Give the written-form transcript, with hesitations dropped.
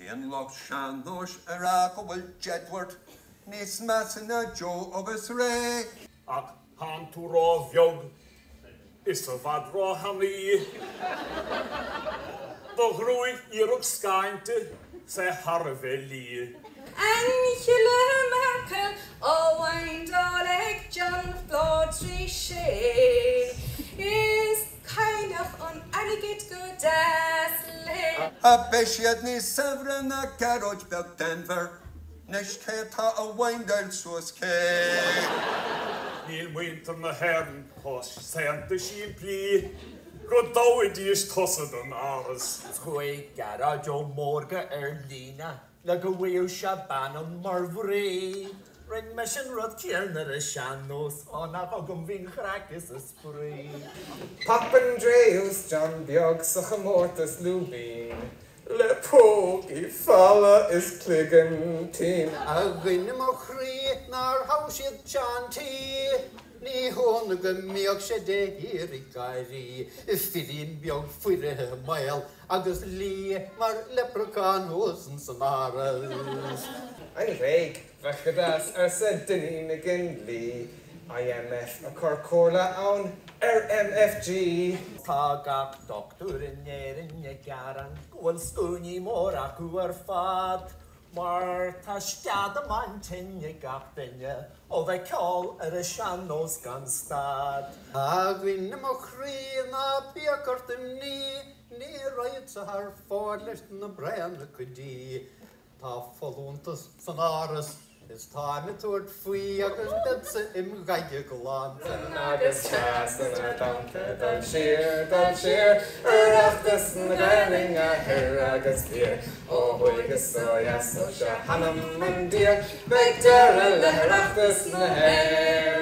Bíon loch seanúis a bhfuil jedward níos measana Jo agus ré. Ach han tú rá bheog is a bhad rá haní. Do hrúig iarúg scainte sa Harbheith lí. Angela Merkel, Owain Doleg, John Flodry Shea is kind of unallegate good as lay. A besiad ní sefran a garage beg Denver, nes ceta a waindel suas ce. Níl winter na herren hos senta sín plí. Go dáid is tosad an áras. Chuig garage ó mórga lína, le go bhfuil se ban an marmhré. Ring me sin rud cearnar a seanós, nach agam bhín chraachas a spré. Papandreus John beag sa Comórtas Lúibíní. Le póg I falla is cligan tín. A gine mo chrí nar hawsiad chantí. Ní hwn go miog sé de hir I gairí. Fidín beag fuirithe mail agus lí mar leprechaun hosan san áras. Ein réig, fechadas sa duine gin lí. IMF a cóla ann MFG. Tá gach doctor in garan, gwyl sgwni mór acw ar fad. Mar tá stiad y man tynnu gach dynnu, o fe cael ar y sianos gan stad. A gwyn am o chri na biagort ni rhaid sa har ffordd leis na bren y cwdi. Tá ffolwntas san aras, is time toward fwy agus dybsa im gaige glant. Agus chas yn y dan sir, Oireachtas na gailing a hir agus beer. O hwygus o ias o sia hanam yn dir, Beg dyr y Oireachtas na her.